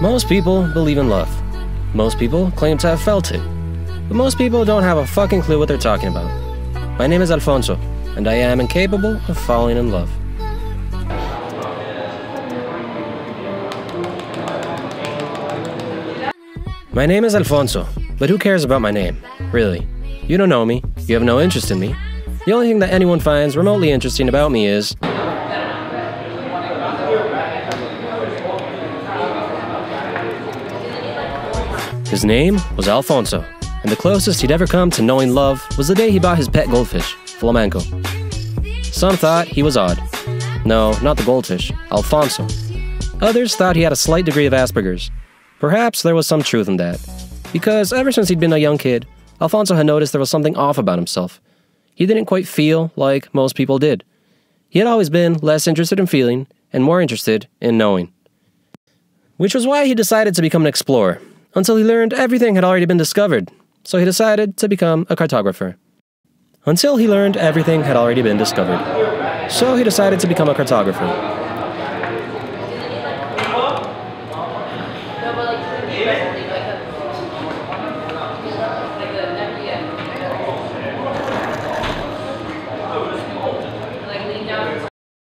Most people believe in love. Most people claim to have felt it. But most people don't have a fucking clue what they're talking about. My name is Alfonso, and I am incapable of falling in love. My name is Alfonso, but who cares about my name? Really. You don't know me. You have no interest in me. The only thing that anyone finds remotely interesting about me is... His name was Alfonso, and the closest he'd ever come to knowing love was the day he bought his pet goldfish, Flamenco. Some thought he was odd. No, not the goldfish, Alfonso. Others thought he had a slight degree of Asperger's. Perhaps there was some truth in that, because ever since he'd been a young kid, Alfonso had noticed there was something off about himself. He didn't quite feel like most people did. He had always been less interested in feeling and more interested in knowing. Which was why he decided to become an explorer, until he learned everything had already been discovered, so he decided to become a cartographer. Until he learned everything had already been discovered, so he decided to become a cartographer.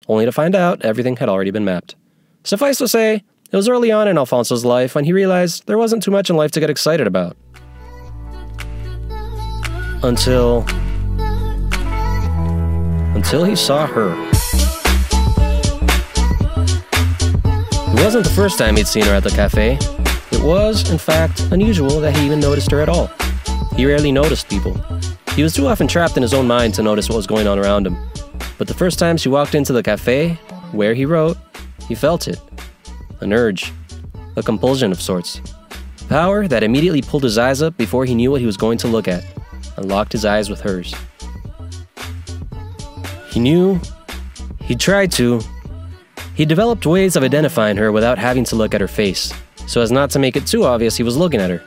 Only to find out everything had already been mapped. Suffice to say, it was early on in Alfonso's life when he realized there wasn't too much in life to get excited about. Until he saw her. It wasn't the first time he'd seen her at the cafe. It was, in fact, unusual that he even noticed her at all. He rarely noticed people. He was too often trapped in his own mind to notice what was going on around him. But the first time she walked into the cafe, where he wrote, he felt it. An urge. A compulsion of sorts. A power that immediately pulled his eyes up before he knew what he was going to look at, and locked his eyes with hers. He knew. He tried to. He developed ways of identifying her without having to look at her face, so as not to make it too obvious he was looking at her.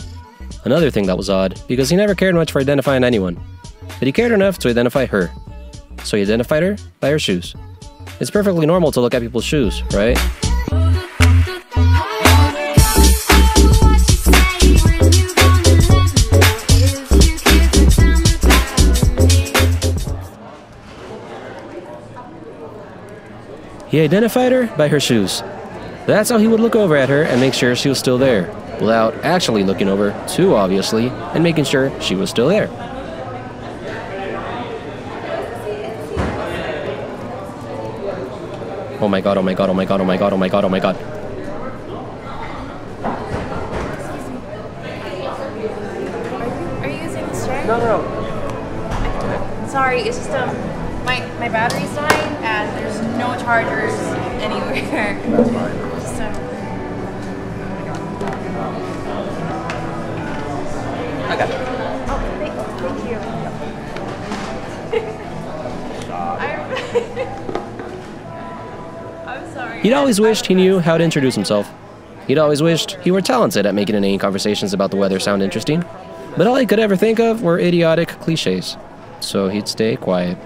Another thing that was odd, because he never cared much for identifying anyone. But he cared enough to identify her. So he identified her by her shoes. It's perfectly normal to look at people's shoes, right? He identified her by her shoes. That's how he would look over at her and make sure she was still there, without actually looking over too obviously and making sure she was still there. Oh my god, oh my god, oh my god, oh my god, oh my god, oh my god. Are you using this chair? No. Sorry, it's just my battery's dying and there's no chargers anywhere. Just I got it. Oh, thank you. I'm sorry. He'd always wished he knew how to introduce himself. He'd always wished he were talented at making inane conversations about the weather sound interesting. But all he could ever think of were idiotic cliches. So he'd stay quiet.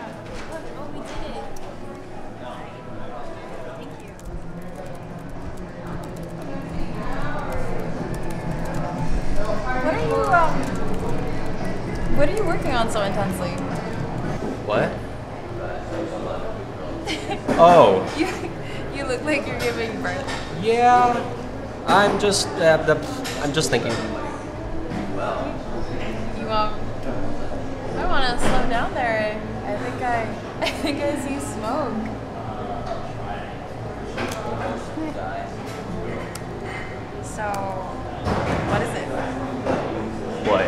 What are you working on so intensely? What? Oh. You look like you're giving birth. Yeah. I'm just thinking. I want to slow down there. I think I see smoke. So, what is it? What?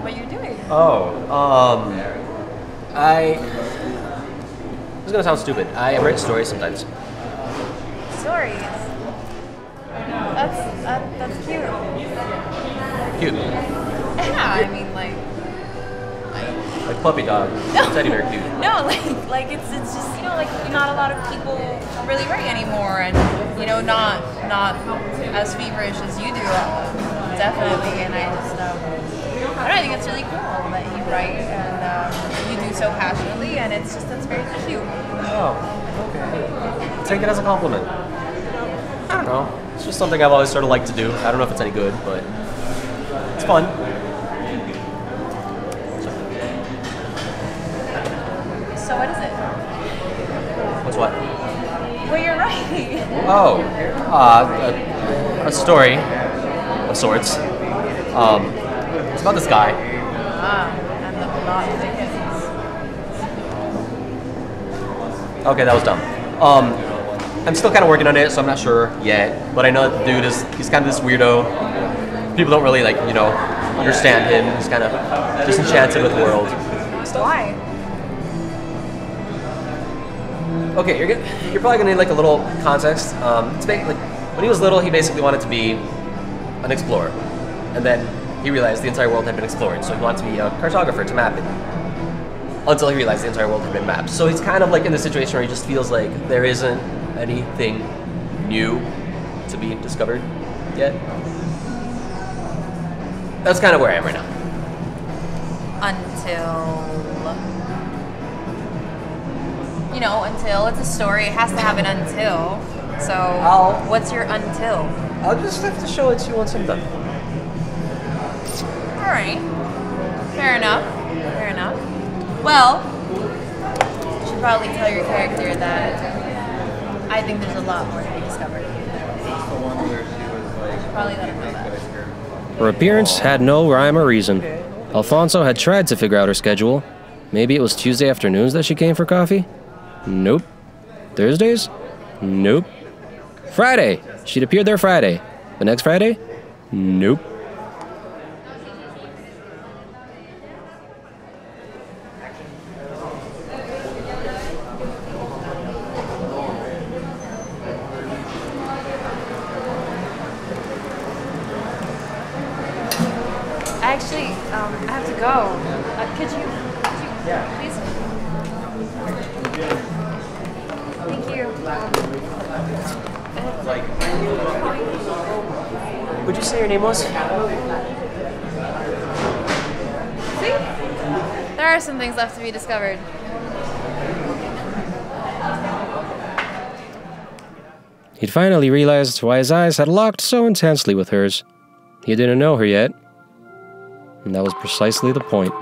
What you're doing? This is gonna sound stupid. I write stories sometimes. Stories. That's cute. Cute. Yeah, I mean, like, Like puppy dog. Teddy bear cute. No, like it's just like not a lot of people really write anymore, and not as feverish as you do, definitely. And I just I think it's really cool that you write and you do so passionately, and that's very cute. Oh, okay. Take it as a compliment. I don't know. It's just something I've always sort of liked to do. I don't know if it's any good, but it's fun. So what is it? What's what? What you're writing? Oh, a story of sorts. It's about this guy. And the plot thickens. Okay, that was dumb. I'm still kind of working on it, so I'm not sure yet. But I know that the dude he's kind of this weirdo. People don't really understand him. He's kind of disenchanted with the world. Why? Okay, you're probably gonna need a little context. It's when he was little, he basically wanted to be an explorer, and then he realized the entire world had been explored, so he wanted to be a cartographer to map it. Until he realized the entire world had been mapped. So he's kind of in the situation where he just feels like there isn't anything new to be discovered yet. That's kind of where I am right now. Until it's a story, it has to have an until. So, what's your until? I'll just have to show it to you once I'm done. All right. Fair enough. Well, you should probably tell your character that I think there's a lot more to be discovered. Probably let him know that. Her appearance had no rhyme or reason. Alfonso had tried to figure out her schedule. Maybe it was Tuesday afternoons that she came for coffee? Nope. Thursdays? Nope. Friday! She'd appeared there Friday. The next Friday? Nope. Actually, I have to go. Could you please? Thank you. Would you say your name was? See? There are some things left to be discovered. He'd finally realized why his eyes had locked so intensely with hers. He didn't know her yet, and that was precisely the point.